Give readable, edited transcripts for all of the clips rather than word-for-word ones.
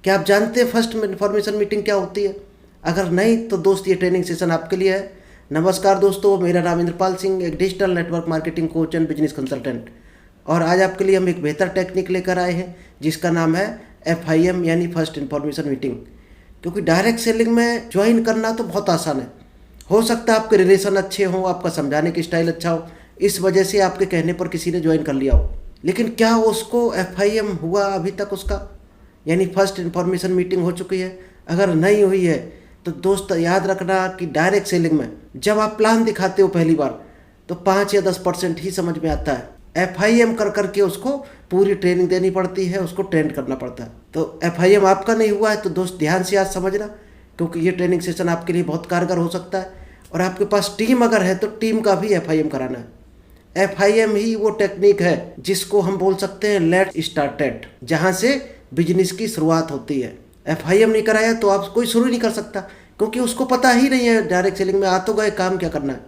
क्या आप जानते हैं फर्स्ट इन्फॉर्मेशन मीटिंग क्या होती है? अगर नहीं तो दोस्त ये ट्रेनिंग सेशन आपके लिए है। नमस्कार दोस्तों, मेरा नाम इंद्रपाल सिंह, एक digital network marketing coach and business consultant. और आज आपके लिए हम एक बेहतर टेक्निक लेकर आए हैं जिसका नाम है FIM यानी फर्स्ट इन्फॉर्मेशन मीटिंग। क्योंकि डायरेक्ट सेलिंग में ज्वाइन करना तो बहुत आसान है। हो सकता है आपके रिलेशन अच्छे हों, आपका समझाने की स्टाइल अच्छा हो, इस वजह से आपके कहने पर किसी ने ज्वाइन कर लिया हो। लेकिन क्या उसको FIM हुआ अभी तक उसका, यानी फर्स्ट इन्फॉर्मेशन मीटिंग हो चुकी है? अगर नहीं हुई है तो दोस्त याद रखना कि डायरेक्ट सेलिंग में जब आप प्लान दिखाते हो पहली बार तो 5 या 10% ही समझ में आता है। FIM कर करके उसको पूरी ट्रेनिंग देनी पड़ती है, उसको ट्रेंड करना पड़ता है। तो FIM आपका नहीं हुआ है तो दोस्त ध्यान से आज समझना, क्योंकि ये ट्रेनिंग सेशन आपके लिए बहुत कारगर हो सकता है। और आपके पास टीम अगर है तो टीम का भी FIM कराना है। FIM ही वो टेक्निक है जिसको हम बोल सकते हैं लेट स्टार्टेड, जहाँ से बिजनेस की शुरुआत होती है। FIM नहीं कराया तो आप कोई शुरू नहीं कर सकता, क्योंकि उसको पता ही नहीं है डायरेक्ट सेलिंग में आ तो गए, काम क्या करना है।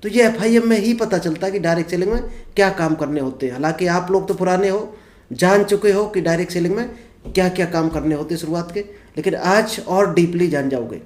तो ये FIM में ही पता चलता है कि डायरेक्ट सेलिंग में क्या काम करने होते हैं। हालांकि आप लोग तो पुराने हो, जान चुके हो कि डायरेक्ट सेलिंग में क्या क्या काम करने होते हैं शुरुआत के, लेकिन आज और डीपली जान जाओगे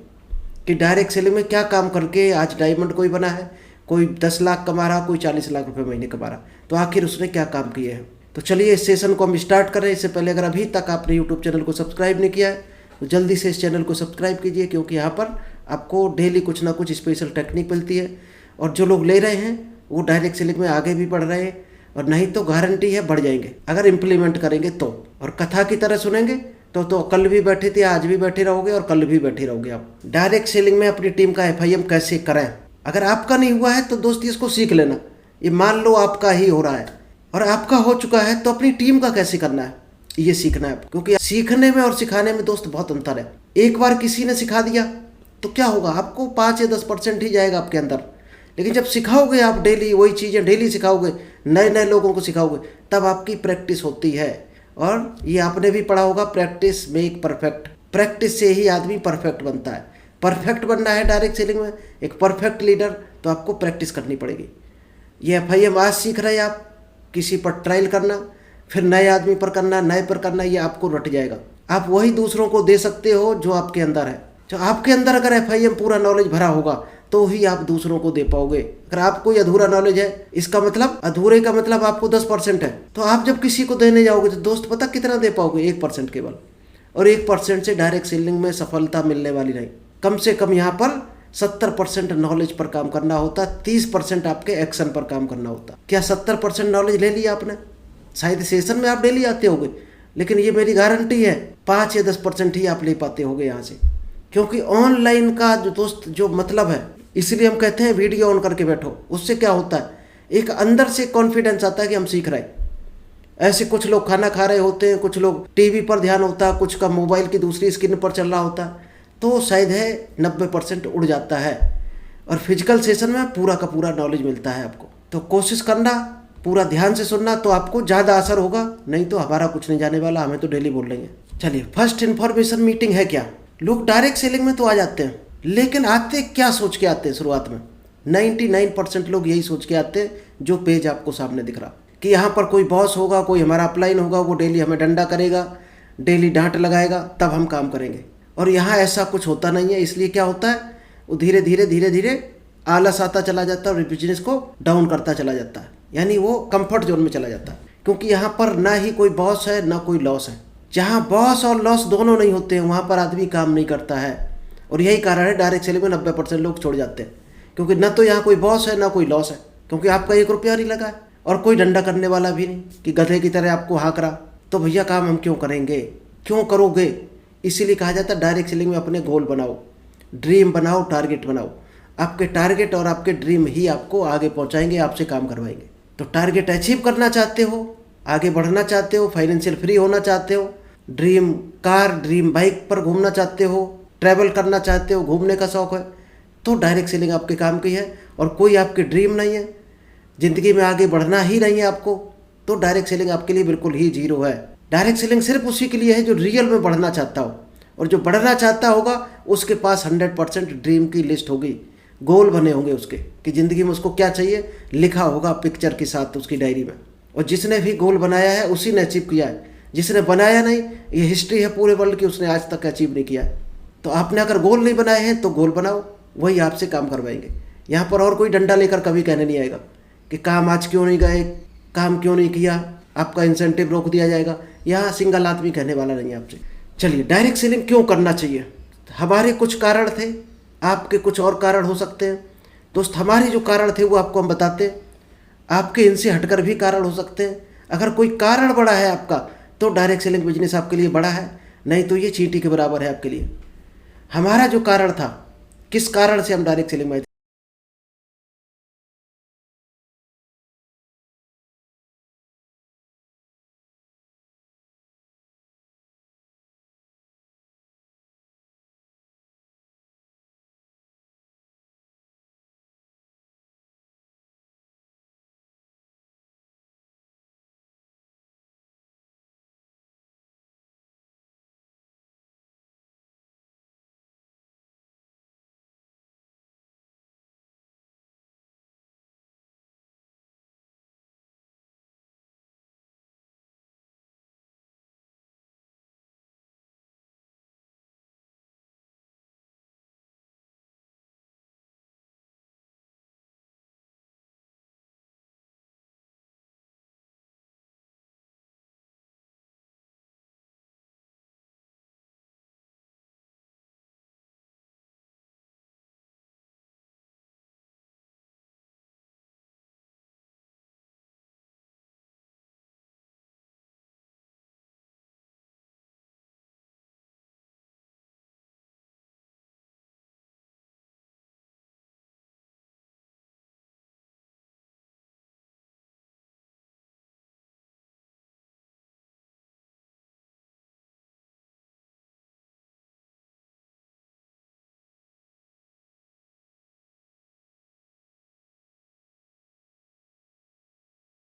कि डायरेक्ट सेलिंग में क्या काम करके आज डायमंड कोई बना है, कोई 10 लाख कमा रहा, कोई 40 लाख रुपए महीने कमा रहा, तो आखिर उसने क्या काम किए हैं। तो चलिए इस सेशन को हम स्टार्ट करें। इससे पहले अगर अभी तक आपने यूट्यूब चैनल को सब्सक्राइब नहीं किया है तो जल्दी से इस चैनल को सब्सक्राइब कीजिए, क्योंकि यहाँ पर आपको डेली कुछ ना कुछ स्पेशल टेक्निक मिलती है। और जो लोग ले रहे हैं वो डायरेक्ट सेलिंग में आगे भी बढ़ रहे हैं, और नहीं तो गारंटी है बढ़ जाएंगे अगर इम्प्लीमेंट करेंगे तो। और कथा की तरह सुनेंगे तो कल भी बैठे थे, आज भी बैठे रहोगे और कल भी बैठे रहोगे आप। डायरेक्ट सेलिंग में अपनी टीम का FIM कैसे करें, अगर आपका नहीं हुआ है तो दोस्त इसको सीख लेना। ये मान लो आपका ही हो रहा है और आपका हो चुका है तो अपनी टीम का कैसे करना है ये सीखना है। क्योंकि सीखने में और सिखाने में दोस्त बहुत अंतर है। एक बार किसी ने सिखा दिया तो क्या होगा, आपको 5 या 10% ही जाएगा आपके अंदर। लेकिन जब सिखाओगे आप डेली वही चीज़ें डेली सिखाओगे, नए नए लोगों को सिखाओगे, तब आपकी प्रैक्टिस होती है। और ये आपने भी पढ़ा होगा, प्रैक्टिस मेक परफेक्ट। प्रैक्टिस से ही आदमी परफेक्ट बनता है। परफेक्ट बनना है डायरेक्ट सेलिंग में, एक परफेक्ट लीडर, तो आपको प्रैक्टिस करनी पड़ेगी। ये FIM आज सीख रहे हैं आप, किसी पर ट्रायल करना, फिर नए आदमी पर करना, नए पर करना, ये आपको रट जाएगा। आप वही दूसरों को दे सकते हो जो आपके अंदर है। जो आपके अंदर अगर FIM पूरा नॉलेज भरा होगा तो ही आप दूसरों को दे पाओगे। अगर आपको कोई अधूरा नॉलेज है, इसका मतलब अधूरे का मतलब आपको 10% है, तो आप जब किसी को देने जाओगे तो दोस्त पता कितना दे पाओगे? 1% केवल। और 1% से डायरेक्ट सेलिंग में सफलता मिलने वाली नहीं। कम से कम यहाँ पर 70% नॉलेज पर काम करना होता, 30% आपके एक्शन पर काम करना होता। क्या 70% नॉलेज ले लिया आपने? शायद सेशन में आप डेली आते होगे, लेकिन ये मेरी गारंटी है 5 या 10% ही आप ले पाते होगे यहाँ से। क्योंकि ऑनलाइन का जो दोस्त जो मतलब है, इसलिए हम कहते हैं वीडियो ऑन करके बैठो। उससे क्या होता है, एक अंदर से कॉन्फिडेंस आता है कि हम सीख रहे हैं। ऐसे कुछ लोग खाना खा रहे होते हैं, कुछ लोग टीवी पर ध्यान होता है, कुछ का मोबाइल की दूसरी स्क्रीन पर चल रहा होता है, तो शायद है 90% उड़ जाता है। और फिजिकल सेशन में पूरा का पूरा नॉलेज मिलता है आपको। तो कोशिश करना, पूरा ध्यान से सुनना, तो आपको ज़्यादा असर होगा। नहीं तो हमारा कुछ नहीं जाने वाला, हमें तो डेली बोल लेंगे। चलिए, फर्स्ट इन्फॉर्मेशन मीटिंग है क्या? लोग डायरेक्ट सेलिंग में तो आ जाते हैं, लेकिन आते क्या सोच के आते हैं शुरुआत में? 99% लोग यही सोच के आते हैं जो पेज आपको सामने दिख रहा, कि यहाँ पर कोई बॉस होगा, कोई हमारा अपलाइन होगा, वो डेली हमें डंडा करेगा, डेली डांट लगाएगा, तब हम काम करेंगे। और यहाँ ऐसा कुछ होता नहीं है। इसलिए क्या होता है, वो धीरे धीरे आलस आता चला जाता है और बिजनेस को डाउन करता चला जाता है, यानी वो कंफर्ट जोन में चला जाता है। क्योंकि यहाँ पर ना ही कोई बॉस है ना कोई लॉस है। जहाँ बॉस और लॉस दोनों नहीं होते हैं वहाँ पर आदमी काम नहीं करता है। और यही कारण है डायरेक्ट सेलिंग में 90% लोग छोड़ जाते हैं, क्योंकि ना तो यहाँ कोई बॉस है ना कोई लॉस है, क्योंकि आपका 1 रुपया नहीं लगा है और कोई डंडा करने वाला भी नहीं कि गधे की तरह आपको हाँक रहा। तो भैया काम हम क्यों करेंगे, क्यों करोगे? इसीलिए कहा जाता है डायरेक्ट सेलिंग में अपने गोल बनाओ, ड्रीम बनाओ, टारगेट बनाओ। आपके टारगेट और आपके ड्रीम ही आपको आगे पहुँचाएंगे, आपसे काम करवाएंगे। तो टारगेट अचीव करना चाहते हो, आगे बढ़ना चाहते हो, फाइनेंशियल फ्री होना चाहते हो, ड्रीम कार, ड्रीम बाइक पर घूमना चाहते हो, ट्रैवल करना चाहते हो, घूमने का शौक है, तो डायरेक्ट सेलिंग आपके काम की है। और कोई आपकी ड्रीम नहीं है, ज़िंदगी में आगे बढ़ना ही नहीं है आपको, तो डायरेक्ट सेलिंग आपके लिए बिल्कुल ही जीरो है। डायरेक्ट सेलिंग सिर्फ उसी के लिए है जो रियल में बढ़ना चाहता हो, और जो बढ़ना चाहता होगा उसके पास 100% ड्रीम की लिस्ट होगी, गोल बने होंगे उसके, कि ज़िंदगी में उसको क्या चाहिए लिखा होगा पिक्चर के साथ उसकी डायरी में। और जिसने भी गोल बनाया है उसी ने अचीव किया है। जिसने बनाया नहीं, ये हिस्ट्री है पूरे वर्ल्ड की, उसने आज तक अचीव नहीं किया है। तो आपने अगर गोल नहीं बनाए हैं तो गोल बनाओ, वही आपसे काम करवाएंगे। यहाँ पर और कोई डंडा लेकर कभी कहने नहीं आएगा कि काम आज क्यों नहीं गए, काम क्यों नहीं किया, आपका इंसेंटिव रोक दिया जाएगा। यहाँ सिंगल आदमी कहने वाला नहीं है आपसे। चलिए, डायरेक्ट सेलिंग क्यों करना चाहिए? हमारे कुछ कारण थे, आपके कुछ और कारण हो सकते हैं। दोस्त, हमारे जो कारण थे वो आपको हम बताते हैं, आपके इनसे हटकर भी कारण हो सकते हैं। अगर कोई कारण बड़ा है आपका तो डायरेक्ट सेलिंग बिजनेस आपके लिए बड़ा है, नहीं तो ये चींटी के बराबर है आपके लिए। हमारा जो कारण था, किस कारण से हम डायरेक्ट सेलिंग में,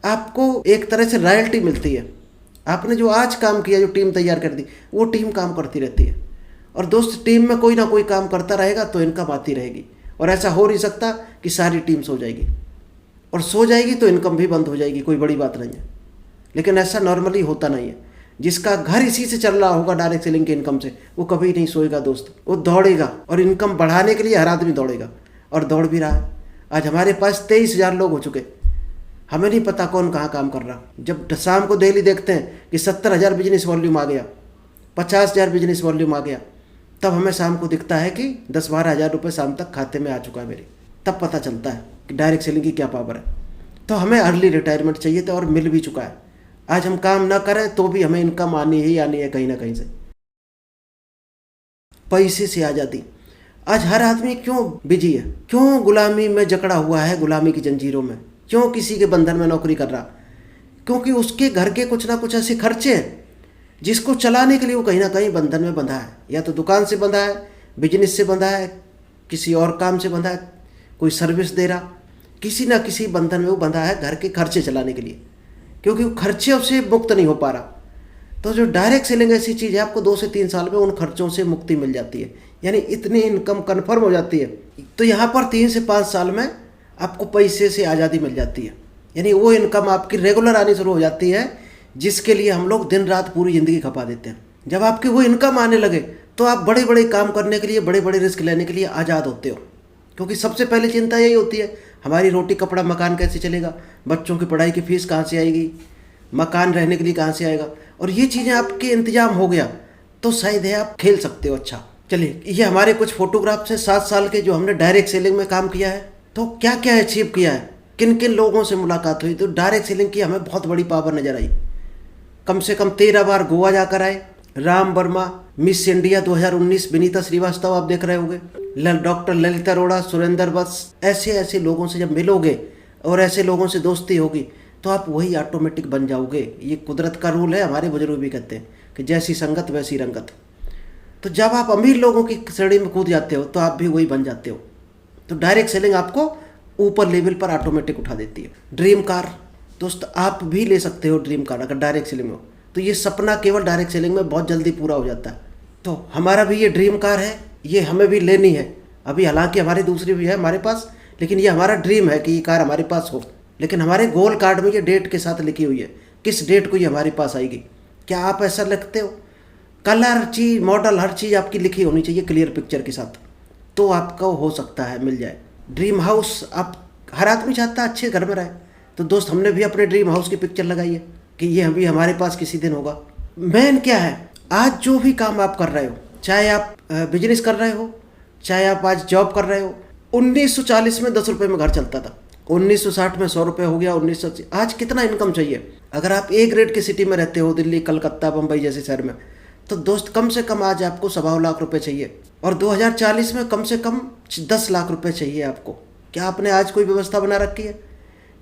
आपको एक तरह से रॉयल्टी मिलती है। आपने जो आज काम किया, जो टीम तैयार कर दी, वो टीम काम करती रहती है। और दोस्त, टीम में कोई ना कोई काम करता रहेगा तो इनकम आती रहेगी। और ऐसा हो नहीं सकता कि सारी टीम सो जाएगी, और सो जाएगी तो इनकम भी बंद हो जाएगी, कोई बड़ी बात नहीं है। लेकिन ऐसा नॉर्मली होता नहीं है। जिसका घर इसी से चल रहा होगा, डायरेक्ट सेलिंग के इनकम से, वो कभी नहीं सोएगा दोस्त, वो दौड़ेगा। और इनकम बढ़ाने के लिए हर आदमी दौड़ेगा, और दौड़ भी रहा है। आज हमारे पास 23,000 लोग हो चुके, हमें नहीं पता कौन कहाँ काम कर रहा। जब शाम को डेली देखते हैं कि 70,000 बिजनेस वॉल्यूम आ गया, 50,000 बिजनेस वॉल्यूम आ गया, तब हमें शाम को दिखता है कि 10-12 हज़ार रुपये शाम तक खाते में आ चुका है मेरे। तब पता चलता है कि डायरेक्ट सेलिंग की क्या पावर है। तो हमें अर्ली रिटायरमेंट चाहिए था, और मिल भी चुका है। आज हम काम ना करें तो भी हमें इनकम आनी ही आनी है कहीं ना कहीं से, पैसे से आज़ादी। आज हर आदमी क्यों बिजी है, क्यों गुलामी में जकड़ा हुआ है, गुलामी की जंजीरों में, क्यों किसी के बंधन में नौकरी कर रहा? क्योंकि उसके घर के कुछ ना कुछ ऐसे खर्चे हैं जिसको चलाने के लिए वो कहीं ना कहीं बंधन में बंधा है। या तो दुकान से बंधा है, बिजनेस से बंधा है, किसी और काम से बंधा है, कोई सर्विस दे रहा, किसी ना किसी बंधन में वो बंधा है घर के खर्चे चलाने के लिए, क्योंकि वो खर्चे से मुक्त नहीं हो पा रहा। तो जो डायरेक्ट सेलिंग ऐसी चीज़ है, आपको 2 से 3 साल में उन खर्चों से मुक्ति मिल जाती है, यानी इतनी इनकम कन्फर्म हो जाती है। तो यहाँ पर 3 से 5 साल में आपको पैसे से आज़ादी मिल जाती है, यानी वो इनकम आपकी रेगुलर आनी शुरू हो जाती है, जिसके लिए हम लोग दिन रात पूरी ज़िंदगी खपा देते हैं। जब आपकी वो इनकम आने लगे तो आप बड़े बड़े काम करने के लिए, बड़े बड़े रिस्क लेने के लिए आज़ाद होते हो। क्योंकि सबसे पहले चिंता यही होती है, हमारी रोटी कपड़ा मकान कैसे चलेगा, बच्चों की पढ़ाई की फीस कहाँ से आएगी, मकान रहने के लिए कहाँ से आएगा। और ये चीज़ें आपके इंतजाम हो गया तो शायद है आप खेल सकते हो। अच्छा, चलिए, ये हमारे कुछ फोटोग्राफ्स हैं 7 साल के, जो हमने डायरेक्ट सेलिंग में काम किया है। तो क्या क्या अचीव किया है, किन किन लोगों से मुलाकात हुई, तो डायरेक्ट सेलिंग की हमें बहुत बड़ी पावर नजर आई। कम से कम 13 बार गोवा जाकर आए। राम वर्मा, मिस इंडिया 2019 विनीता श्रीवास्तव आप देख रहे होंगे, डॉक्टर ललिता अरोड़ा, सुरेंद्र बस, ऐसे ऐसे लोगों से जब मिलोगे और ऐसे लोगों से दोस्ती होगी तो आप वही ऑटोमेटिक बन जाओगे। ये कुदरत का रूल है, हमारे बुजुर्ग भी कहते हैं कि जैसी संगत वैसी रंगत। तो जब आप अमीर लोगों की श्रेणी में कूद जाते हो तो आप भी वही बन जाते हो। तो डायरेक्ट सेलिंग आपको ऊपर लेवल पर ऑटोमेटिक उठा देती है। ड्रीम कार, दोस्त आप भी ले सकते हो ड्रीम कार अगर डायरेक्ट सेलिंग हो, तो ये सपना केवल डायरेक्ट सेलिंग में बहुत जल्दी पूरा हो जाता है। तो हमारा भी ये ड्रीम कार है, ये हमें भी लेनी है अभी। हालांकि हमारी दूसरी भी है हमारे पास, लेकिन ये हमारा ड्रीम है कि ये कार हमारे पास हो। लेकिन हमारे गोल कार्ड में ये डेट के साथ लिखी हुई है, किस डेट को ये हमारे पास आएगी। क्या आप ऐसा लिखते हो? कलर चीज, मॉडल, हर चीज़ आपकी लिखी होनी चाहिए क्लियर पिक्चर के साथ, तो आपका हो सकता है मिल जाए। ड्रीम हाउस, आप हर आदमी चाहता है अच्छे घर में रहे, तो दोस्त हमने भी अपने ड्रीम हाउस की पिक्चर लगाई है कि ये अभी हमारे पास किसी दिन होगा। मेन क्या है, आज जो भी काम आप कर रहे हो, चाहे आप बिजनेस कर रहे हो, चाहे आप आज जॉब कर रहे हो, 1940 में 10 रुपये में घर चलता था, 1960 में 100 रुपये हो गया, 1980 आज कितना इनकम चाहिए? अगर आप ए ग्रेड की सिटी में रहते हो, दिल्ली, कलकत्ता, बम्बई जैसे शहर में, तो दोस्त कम से कम आज आपको 1.25 लाख रुपए चाहिए, और 2040 में कम से कम 10 लाख रुपए चाहिए आपको। क्या आपने आज कोई व्यवस्था बना रखी है?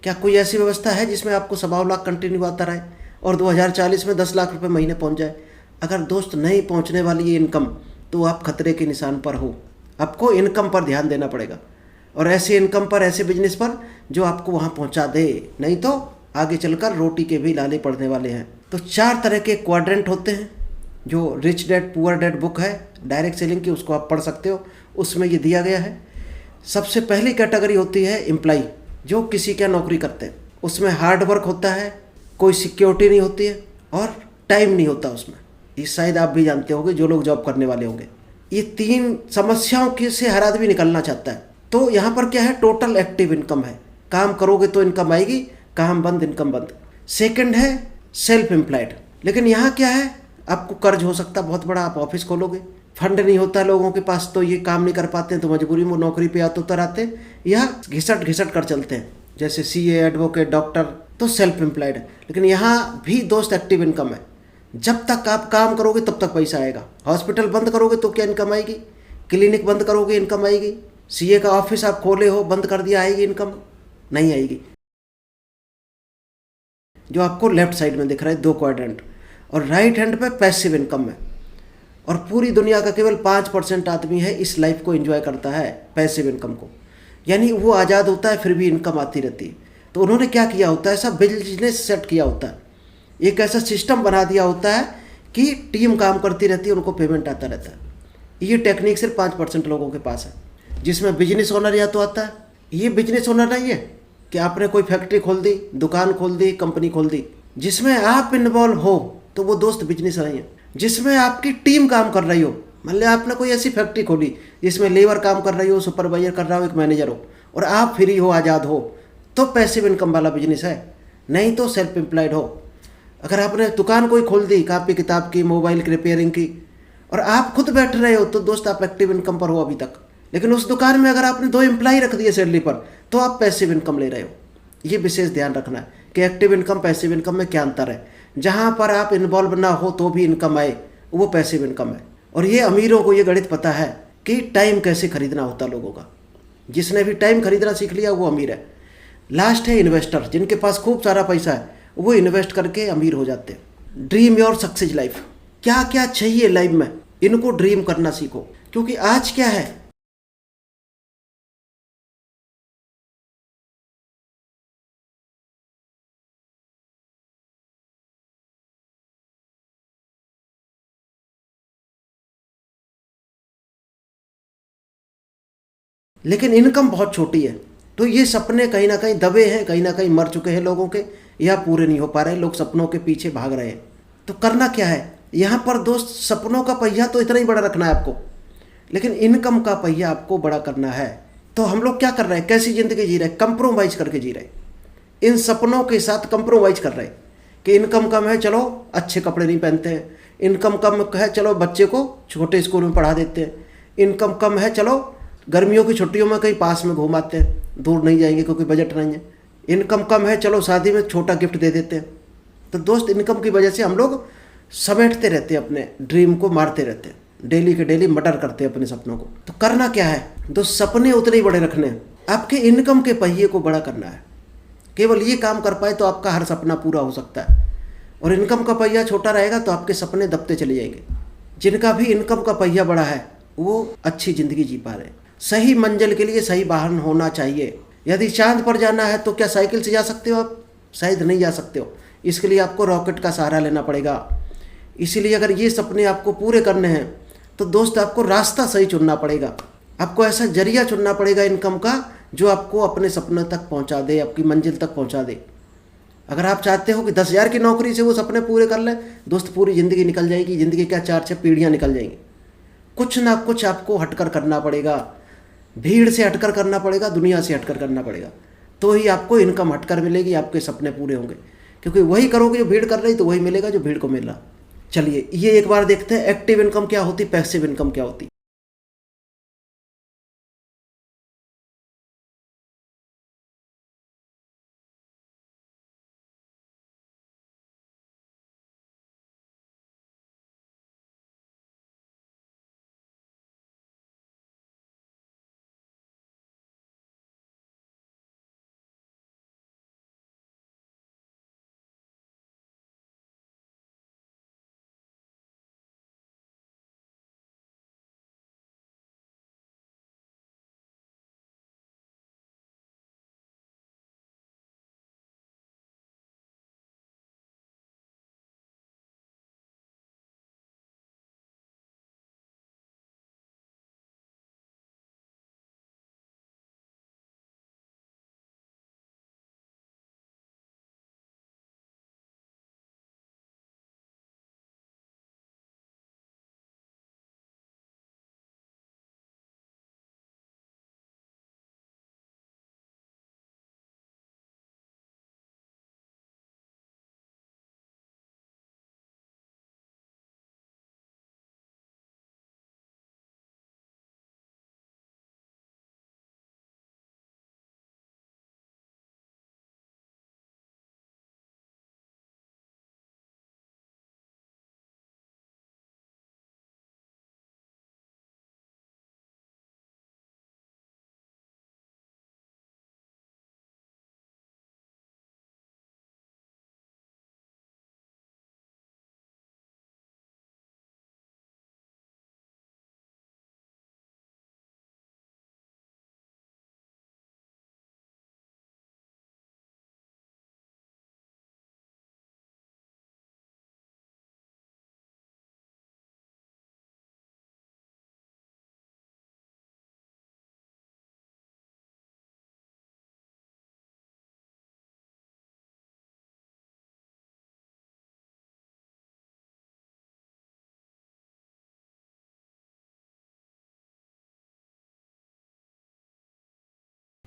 क्या कोई ऐसी व्यवस्था है जिसमें आपको 1.25 लाख कंटिन्यू आता रहे और 2040 में 10 लाख रुपए महीने पहुंच जाए? अगर दोस्त नहीं पहुंचने वाली है इनकम, तो आप खतरे के निशान पर हो। आपको इनकम पर ध्यान देना पड़ेगा, और ऐसे इनकम पर, ऐसे बिजनेस पर जो आपको वहाँ पहुँचा दे, नहीं तो आगे चलकर रोटी के भी लाले पड़ने वाले हैं। तो 4 तरह के क्वाड्रेंट होते हैं, जो rich dad poor dad book है डायरेक्ट सेलिंग की, उसको आप पढ़ सकते हो, उसमें ये दिया गया है। सबसे पहली कैटेगरी होती है एम्प्लॉई, जो किसी क्या नौकरी करते हैं। उसमें हार्ड वर्क होता है, कोई सिक्योरिटी नहीं होती है, और टाइम नहीं होता उसमें। ये शायद आप भी जानते होंगे जो लोग जॉब करने वाले होंगे। ये 3 समस्याओं के से हर आदमी निकलना चाहता है। तो यहाँ पर क्या है, टोटल एक्टिव इनकम है, काम करोगे तो इनकम आएगी, काम बंद इनकम बंद। सेकंड है सेल्फ एम्प्लॉयड, लेकिन यहाँ क्या है, आपको कर्ज हो सकता है बहुत बड़ा, आप ऑफिस खोलोगे, फंड नहीं होता लोगों के पास, तो ये काम नहीं कर पाते हैं, तो मजबूरी में नौकरी पे या तो उतर आते हैं या घिसट घिसट कर चलते हैं, जैसे सीए, एडवोकेट, डॉक्टर, तो सेल्फ एम्प्लॉयड है। लेकिन यहाँ भी दोस्त एक्टिव इनकम है, जब तक आप काम करोगे तब तक पैसा आएगा। हॉस्पिटल बंद करोगे तो क्या इनकम आएगी? क्लिनिक बंद करोगे इनकम आएगी? सीए का ऑफिस आप खोले हो, बंद कर दिया, आएगी इनकम? नहीं आएगी। जो आपको लेफ्ट साइड में दिख रहा है 2 क्वाड्रेंट, और राइट हैंड पे पैसिव इनकम है, और पूरी दुनिया का केवल 5% आदमी है इस लाइफ को एंजॉय करता है, पैसिव इनकम को, यानी वो आज़ाद होता है फिर भी इनकम आती रहती है। तो उन्होंने क्या किया होता है, ऐसा बिजनेस सेट किया होता है, एक ऐसा सिस्टम बना दिया होता है कि टीम काम करती रहती है, उनको पेमेंट आता रहता है। ये टेक्निक सिर्फ 5% लोगों के पास है, जिसमें बिजनेस ओनर या तो आता है। ये बिजनेस ओनर नहीं है कि आपने कोई फैक्ट्री खोल दी, दुकान खोल दी, कंपनी खोल दी, जिसमें आप इन्वॉल्व हो तो वो दोस्त बिजनेस नहीं है। जिसमें आपकी टीम काम कर रही हो, मान लिया आपने कोई ऐसी फैक्ट्री खोली जिसमें लेबर काम कर रही हो, सुपरवाइजर कर रहा हो, एक मैनेजर हो, और आप फ्री हो, आज़ाद हो, तो पैसिव इनकम वाला बिजनेस है, नहीं तो सेल्फ एम्प्लॉयड हो। अगर आपने दुकान कोई खोल दी, कापी किताब की, मोबाइल की रिपेयरिंग की, और आप खुद बैठ रहे हो, तो दोस्त आप एक्टिव इनकम पर हो अभी तक। लेकिन उस दुकान में अगर आपने 2 एम्प्लॉय रख दिए सैलरी पर, तो आप पैसिव इनकम ले रहे हो। ये विशेष ध्यान रखना है कि एक्टिव इनकम पैसिव इनकम में क्या अंतर है। जहाँ पर आप इन्वॉल्व ना हो तो भी इनकम आए, वो पैसिव इनकम है। और ये अमीरों को ये गणित पता है कि टाइम कैसे खरीदना होता लोगों का। जिसने भी टाइम खरीदना सीख लिया वो अमीर है। लास्ट है इन्वेस्टर, जिनके पास खूब सारा पैसा है, वो इन्वेस्ट करके अमीर हो जाते हैं। ड्रीम योर सक्सेस लाइफ, क्या क्या चाहिए लाइफ में, इनको ड्रीम करना सीखो। क्योंकि आज क्या है, लेकिन इनकम बहुत छोटी है, तो ये सपने कहीं ना कहीं दबे हैं, कहीं ना कहीं मर चुके हैं लोगों के, या पूरे नहीं हो पा रहे, लोग सपनों के पीछे भाग रहे हैं। तो करना क्या है यहाँ पर दोस्त, सपनों का पहिया तो इतना ही बड़ा रखना है आपको, लेकिन इनकम का पहिया आपको बड़ा करना है। तो हम लोग क्या कर रहे हैं, कैसी ज़िंदगी जी रहे हैं, कंप्रोमाइज़ करके जी रहे हैं। इन सपनों के साथ कंप्रोमाइज़ कर रहे हैं कि इनकम कम है, चलो अच्छे कपड़े नहीं पहनते हैं, इनकम कम है, चलो बच्चे को छोटे स्कूल में पढ़ा देते हैं, इनकम कम है, चलो गर्मियों की छुट्टियों में कहीं पास में घुमाते हैं, दूर नहीं जाएंगे क्योंकि बजट नहीं है, इनकम कम है, चलो शादी में छोटा गिफ्ट दे देते हैं। तो दोस्त इनकम की वजह से हम लोग समेटते रहते हैं, अपने ड्रीम को मारते रहते हैं, डेली के डेली मर्डर करते हैं अपने सपनों को। तो करना क्या है दोस्त, सपने उतने ही बड़े रखने हैं, आपके इनकम के पहिए को बड़ा करना है। केवल ये काम कर पाए तो आपका हर सपना पूरा हो सकता है, और इनकम का पहिया छोटा रहेगा तो आपके सपने दबते चले जाएंगे। जिनका भी इनकम का पहिया बड़ा है वो अच्छी ज़िंदगी जी पा रहे हैं। सही मंजिल के लिए सही वाहन होना चाहिए। यदि चांद पर जाना है तो क्या साइकिल से जा सकते हो आप? शायद नहीं जा सकते हो, इसके लिए आपको रॉकेट का सहारा लेना पड़ेगा। इसीलिए अगर ये सपने आपको पूरे करने हैं तो दोस्त आपको रास्ता सही चुनना पड़ेगा, आपको ऐसा जरिया चुनना पड़ेगा इनकम का जो आपको अपने सपने तक पहुंचा दे, आपकी मंजिल तक पहुंचा दे। अगर आप चाहते हो कि 10,000 की नौकरी से वो सपने पूरे कर लें, दोस्त पूरी ज़िंदगी निकल जाएगी, ज़िंदगी क्या 4-6 पीढ़ियाँ निकल जाएंगी। कुछ ना कुछ आपको हटकर करना पड़ेगा, भीड़ से हटकर करना पड़ेगा, दुनिया से हटकर करना पड़ेगा, तो ही आपको इनकम हटकर मिलेगी, आपके सपने पूरे होंगे। क्योंकि वही करोगे जो भीड़ कर रही, तो वही मिलेगा जो भीड़ को मिल रहा। चलिए ये एक बार देखते हैं एक्टिव इनकम क्या होती, पैसिव इनकम क्या होती।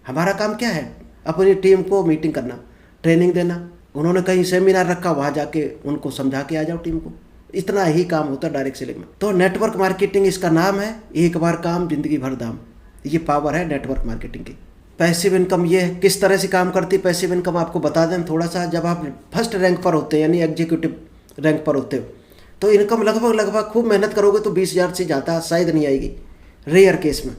हमारा काम क्या है? अपनी टीम को मीटिंग करना, ट्रेनिंग देना। उन्होंने कहीं सेमिनार रखा, वहाँ जाके उनको समझा के आ जाओ टीम को। इतना ही काम होता है डायरेक्ट सेलिंग में। तो नेटवर्क मार्केटिंग इसका नाम है, एक बार काम जिंदगी भर दाम। ये पावर है नेटवर्क मार्केटिंग की। पैसिव इनकम ये किस तरह से काम करती है? पैसिव इनकम आपको बता दें थोड़ा सा। जब आप फर्स्ट रैंक पर होते हैं, यानी एग्जीक्यूटिव रैंक पर होते हो, तो इनकम लगभग खूब मेहनत करोगे तो 20,000 से ज़्यादा शायद नहीं आएगी, रेयर केस में।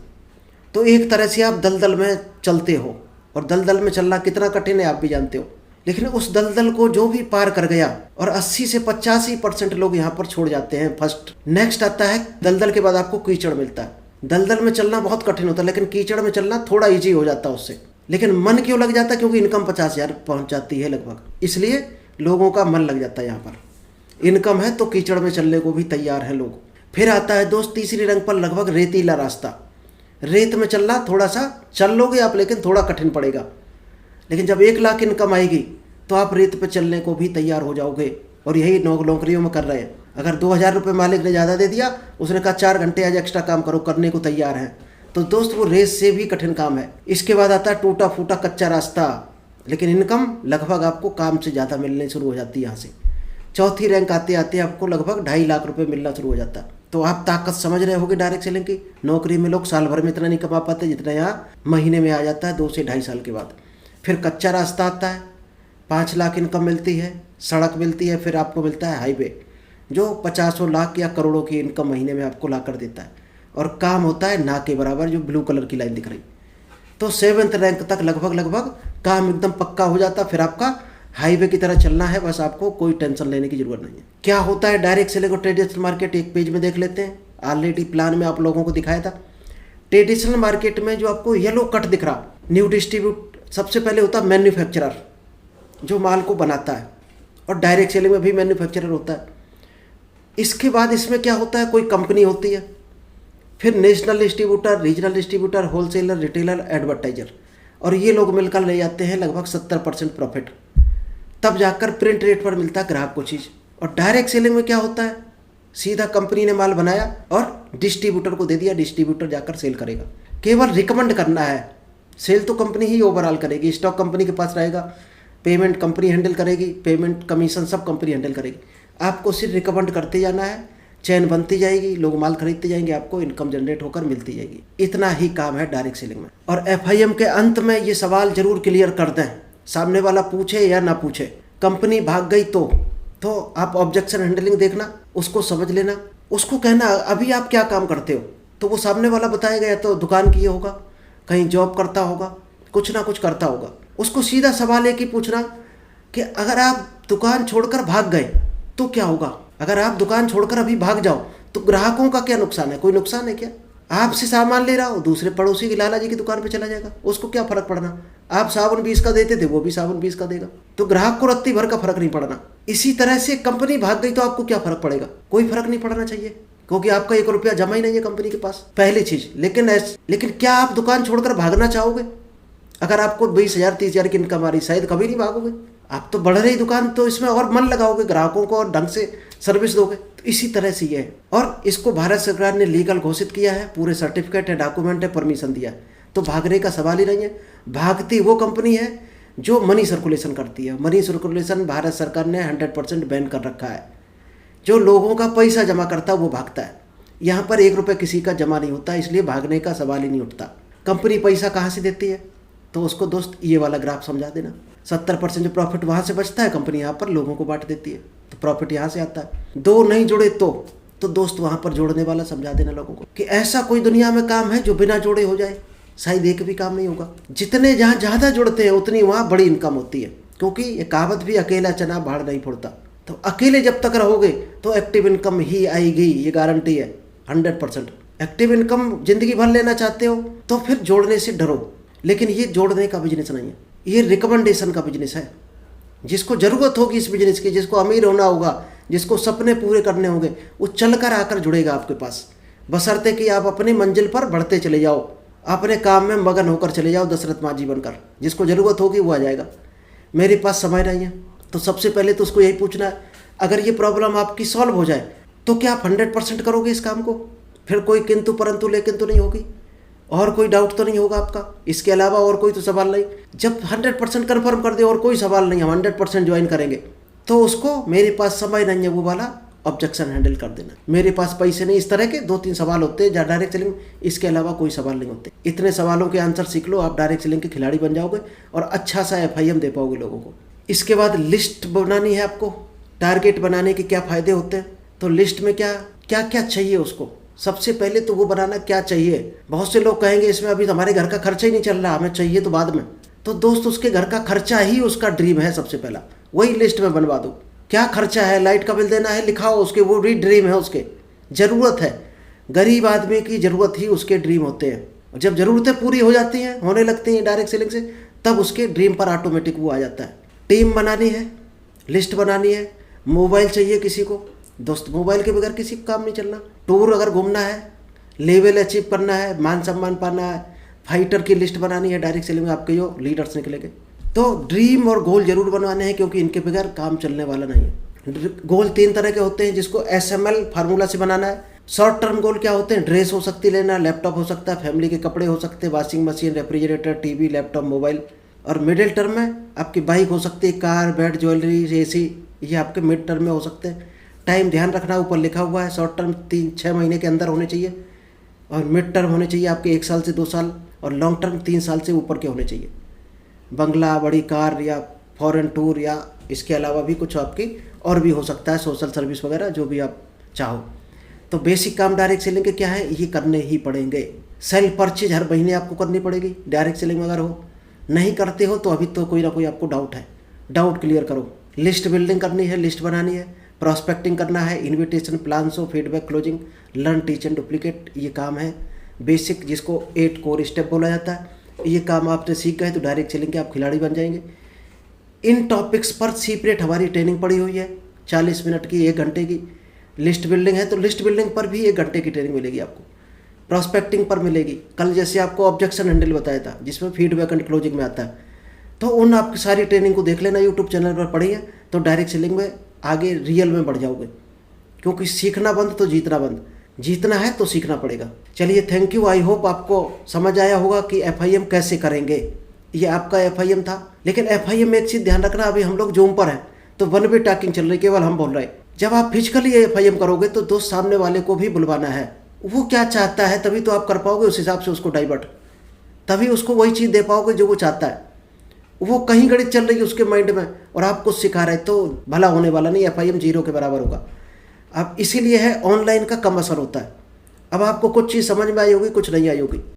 तो एक तरह से आप दलदल में चलते हो, और दलदल में चलना कितना कठिन है आप भी जानते हो। लेकिन उस दलदल को जो भी पार कर गया, और 80 से 85% लोग यहाँ पर छोड़ जाते हैं फर्स्ट। नेक्स्ट आता है दलदल के बाद आपको कीचड़ मिलता है। दलदल में चलना बहुत कठिन होता है, लेकिन कीचड़ में चलना थोड़ा ईजी हो जाता है उससे। लेकिन मन क्यों लग जाता है? क्योंकि इनकम 50,000 पहुँच जाती है लगभग, इसलिए लोगों का मन लग जाता है। यहाँ पर इनकम है तो कीचड़ में चलने को भी तैयार हैं लोग। फिर आता है दोस्त तीसरी रंग पर, लगभग रेतीला रास्ता। रेत में चलना थोड़ा सा चल लोगे आप, लेकिन थोड़ा कठिन पड़ेगा। लेकिन जब 1,00,000 इनकम आएगी तो आप रेत पे चलने को भी तैयार हो जाओगे। और यही नौकरियों में कर रहे हैं। अगर 2,000 रुपये मालिक ने ज़्यादा दे दिया, उसने कहा 4 घंटे आज एक्स्ट्रा काम करो, करने को तैयार हैं, तो दोस्त वो रेत से भी कठिन काम है। इसके बाद आता है टूटा फूटा कच्चा रास्ता, लेकिन इनकम लगभग आपको काम से ज़्यादा मिलने शुरू हो जाती है। यहाँ से चौथी रैंक आते आते आपको लगभग 2.5 लाख रुपये मिलना शुरू हो जाता है। तो आप ताकत समझ रहे होगे डायरेक्ट सेलिंग की। नौकरी में लोग साल भर में इतना नहीं कमा पाते जितना यहाँ महीने में आ जाता है 2 से 2.5 साल के बाद। फिर कच्चा रास्ता आता है, 5 लाख इनकम मिलती है, सड़क मिलती है, फिर आपको मिलता है हाईवे, जो 50 लाख या करोड़ों की इनकम महीने में आपको ला कर देता है। और काम होता है ना के बराबर, जो ब्लू कलर की लाइन दिख रही। तो 7th रैंक तक लगभग काम एकदम पक्का हो जाता। फिर आपका हाईवे की तरह चलना है, बस आपको कोई टेंशन लेने की जरूरत नहीं है। क्या होता है डायरेक्ट सेलिंग और ट्रेडिशनल मार्केट, एक पेज में देख लेते हैं। ऑलरेडी प्लान में आप लोगों को दिखाया था। ट्रेडिशनल मार्केट में जो आपको येलो कट दिख रहा, न्यू डिस्ट्रीब्यूट, सबसे पहले होता है मैन्युफैक्चरर जो माल को बनाता है, और डायरेक्ट सेलिंग में भी मैन्युफैक्चरर होता है। इसके बाद इसमें क्या होता है, कोई कंपनी होती है, फिर national distributor, regional distributor, wholesaler, retailer, advertiser, और ये लोग मिलकर ले जाते हैं लगभग 70% प्रॉफिट। तब जाकर प्रिंट रेट पर मिलता है ग्राहक को चीज़। और डायरेक्ट सेलिंग में क्या होता है, सीधा कंपनी ने माल बनाया और डिस्ट्रीब्यूटर को दे दिया, डिस्ट्रीब्यूटर जाकर सेल करेगा। केवल रिकमेंड करना है, सेल तो कंपनी ही ओवरऑल करेगी, स्टॉक कंपनी के पास रहेगा, पेमेंट कंपनी हैंडल करेगी, पेमेंट कमीशन सब कंपनी हैंडल करेगी। आपको सिर्फ रिकमेंड करते जाना है, चैन बनती जाएगी, लोग माल खरीदते जाएंगे, आपको इनकम जनरेट होकर मिलती जाएगी। इतना ही काम है डायरेक्ट सेलिंग में। और FIM के अंत में ये सवाल जरूर क्लियर कर दें, सामने वाला पूछे या ना पूछे, कंपनी भाग गई तो आप ऑब्जेक्शन हैंडलिंग देखना, उसको समझ लेना, उसको कहना अभी आप क्या काम करते हो, तो वो सामने वाला बताएगा या तो दुकान किए होगा, कहीं जॉब करता होगा, कुछ ना कुछ करता होगा। उसको सीधा सवाल एक ही पूछना कि अगर आप दुकान छोड़कर भाग गए तो क्या होगा, अगर आप दुकान छोड़कर अभी भाग जाओ तो ग्राहकों का क्या नुकसान है, कोई नुकसान है क्या? आपसे सामान ले रहा हो, दूसरे पड़ोसी की लाला जी की दुकान पे चला जाएगा, उसको क्या फर्क पड़ना। आप साबुन 20 का देते थे, वो भी साबुन 20 का देगा, तो ग्राहक को रत्ती भर का फर्क नहीं पड़ना। इसी तरह से कंपनी भाग गई तो आपको क्या फर्क पड़ेगा, कोई फर्क नहीं पड़ना चाहिए, क्योंकि आपका 1 रुपया जमा ही नहीं है कंपनी के पास, पहली चीज। लेकिन क्या आप दुकान छोड़कर भागना चाहोगे? अगर आपको 20,000 30,000 की इनकम आ रही, शायद कभी नहीं भागोगे। आप तो बढ़ रही दुकान, तो इसमें और मन लगाओगे, ग्राहकों को और ढंग से सर्विस दोगे। तो इसी तरह से ये है, और इसको भारत सरकार ने लीगल घोषित किया है, पूरे सर्टिफिकेट है, डॉक्यूमेंट है, परमिशन दिया है, तो भागने का सवाल ही नहीं है। भागती वो कंपनी है जो मनी सर्कुलेशन करती है। मनी सर्कुलेशन भारत सरकार ने 100% बैन कर रखा है। जो लोगों का पैसा जमा करता है वो भागता है, यहाँ पर 1 रुपये किसी का जमा नहीं होता, इसलिए भागने का सवाल ही नहीं उठता। कंपनी पैसा कहाँ से देती है, तो उसको दोस्त ये वाला ग्राफ समझा देना। 70% जो प्रॉफिट वहाँ से बचता है, कंपनी यहाँ पर लोगों को बांट देती है, तो प्रॉफिट यहाँ से आता है। दो नहीं जुड़े तो दोस्त वहाँ पर जोड़ने वाला समझा देना लोगों को कि ऐसा कोई दुनिया में काम है जो बिना जोड़े हो जाए, शायद एक भी काम नहीं होगा। जितने जहाँ ज़्यादा जुड़ते हैं उतनी वहाँ बड़ी इनकम होती है, क्योंकि ये कहावत भी अकेला चना भाड़ नहीं फोड़ता। तो अकेले जब तक रहोगे तो एक्टिव इनकम ही आएगी, ये गारंटी है 100%। एक्टिव इनकम जिंदगी भर लेना चाहते हो तो फिर जोड़ने से डरो, लेकिन ये जोड़ने का बिजनेस नहीं है, ये रिकमेंडेशन का बिजनेस है। जिसको ज़रूरत होगी इस बिजनेस की, जिसको अमीर होना होगा, जिसको सपने पूरे करने होंगे, वो चलकर आकर जुड़ेगा आपके पास, बशर्ते कि आप अपनी मंजिल पर बढ़ते चले जाओ, अपने काम में मगन होकर चले जाओ, दशरथ मांझी बनकर। जिसको ज़रूरत होगी वो आ जाएगा। मेरे पास समय नहीं है, तो सबसे पहले तो उसको यही पूछना है, अगर ये प्रॉब्लम आपकी सॉल्व हो जाए तो क्या आप 100% करोगे इस काम को? फिर कोई किंतु परंतु लेकिन तो नहीं होगी, और कोई डाउट तो नहीं होगा आपका, इसके अलावा और कोई तो सवाल नहीं। जब 100% कन्फर्म कर दे और कोई सवाल नहीं, हम 100% ज्वाइन करेंगे, तो उसको मेरे पास समय नहीं है वो वाला ऑब्जेक्शन हैंडल कर देना। मेरे पास पैसे नहीं, इस तरह के 2-3 सवाल होते हैं डायरेक्ट सेलिंग, इसके अलावा कोई सवाल नहीं होते। इतने सवालों के आंसर सीख लो, आप डायरेक्ट सेलिंग के खिलाड़ी बन जाओगे और अच्छा सा FIM दे पाओगे लोगों को। इसके बाद लिस्ट बनानी है आपको, टारगेट बनाने के क्या फ़ायदे होते हैं, तो लिस्ट में क्या क्या चाहिए उसको। सबसे पहले तो वो बनाना क्या चाहिए। बहुत से लोग कहेंगे इसमें अभी तो हमारे घर का खर्चा ही नहीं चल रहा, हमें चाहिए तो बाद में। तो दोस्त उसके घर का खर्चा ही उसका ड्रीम है, सबसे पहला वही लिस्ट में बनवा दो। क्या खर्चा है, लाइट का बिल देना है, लिखाओ उसके, वो भी ड्रीम है उसके, ज़रूरत है। गरीब आदमी की ज़रूरत ही उसके ड्रीम होते हैं। जब ज़रूरतें पूरी हो जाती हैं, होने लगती हैं डायरेक्ट सेलिंग से, तब उसके ड्रीम पर ऑटोमेटिक वो आ जाता है। टीम बनानी है, लिस्ट बनानी है, मोबाइल चाहिए किसी को, दोस्त मोबाइल के बगैर किसी का काम नहीं चलना। टूर अगर घूमना है, लेवल अचीव करना है, मान सम्मान पाना है, फाइटर की लिस्ट बनानी है, डायरेक्ट सेलिंग में आपके जो लीडर्स निकलेंगे। तो ड्रीम और गोल जरूर बनवाने हैं, क्योंकि इनके बगैर काम चलने वाला नहीं है। गोल 3 तरह के होते हैं, जिसको SML फार्मूला से बनाना है। शॉर्ट टर्म गोल क्या होते हैं, ड्रेस हो सकती है लेना, लैपटॉप हो सकता है, फैमिली के कपड़े हो सकते हैं, washing machine, refrigerator, TV, laptop, mobile. और मिडिल टर्म में आपकी बाइक हो सकती है, कार, बेड, ज्वेलरी, AC, ये आपके मिड टर्म में हो सकते हैं। टाइम ध्यान रखना, ऊपर लिखा हुआ है, शॉर्ट टर्म 3-6 महीने के अंदर होने चाहिए, और मिड टर्म होने चाहिए आपके 1 साल से 2 साल, और लॉन्ग टर्म 3 साल से ऊपर के होने चाहिए। बंगला, बड़ी कार या फॉरेन टूर, या इसके अलावा भी कुछ आपकी और भी हो सकता है, सोशल सर्विस वगैरह, जो भी आप चाहो। तो बेसिक काम डायरेक्ट सेलिंग के क्या है, ये करने ही पड़ेंगे। सेल परचेज हर महीने आपको करनी पड़ेगी डायरेक्ट सेलिंग में। अगर हो नहीं करते हो तो अभी तो कोई ना कोई आपको डाउट है, डाउट क्लियर करो। लिस्ट बिल्डिंग करनी है, लिस्ट बनानी है, प्रॉस्पेक्टिंग करना है, invitation, plans, feedback, closing, learn, teach and duplicate, ये काम है बेसिक, जिसको 8 कोर स्टेप बोला जाता है। ये काम आपने सीख गए तो डायरेक्ट सेलिंग के आप खिलाड़ी बन जाएंगे। इन टॉपिक्स पर सेपरेट हमारी ट्रेनिंग पड़ी हुई है, 40 मिनट की, 1 घंटे की। लिस्ट बिल्डिंग है तो लिस्ट बिल्डिंग पर भी 1 घंटे की ट्रेनिंग मिलेगी आपको, प्रॉस्पेक्टिंग पर मिलेगी। कल जैसे आपको ऑब्जेक्शन हैंडल बताया था, जिसमें फीडबैक एंड क्लोजिंग में आता है, तो उन आपकी सारी ट्रेनिंग को देख लेना, यूट्यूब चैनल पर पढ़िए, तो डायरेक्ट सेलिंग में आगे रियल में बढ़ जाओगे। क्योंकि सीखना बंद तो जीतना बंद, जीतना है तो सीखना पड़ेगा। चलिए, थैंक यू। आई होप आपको समझ आया होगा कि FIM कैसे करेंगे। ये आपका FIM था। लेकिन FIM में एक चीज़ ध्यान रखना, अभी हम लोग जूम पर हैं तो वन वे टॉकिंग चल रही, केवल हम बोल रहे हैं। जब आप फिजिकली FIM करोगे तो दोस्त सामने वाले को भी बुलवाना है, वो क्या चाहता है तभी तो आप कर पाओगे, उस हिसाब से उसको डाइवर्ट, तभी उसको वही चीज़ दे पाओगे जो वो चाहता है। वो कहीं गणित चल रही है उसके माइंड में और आप कुछ सिखा रहे तो भला होने वाला नहीं, FIM 0 के बराबर होगा। अब इसीलिए है ऑनलाइन का कम असर होता है। अब आपको कुछ चीज़ समझ में आई होगी, कुछ नहीं आई होगी।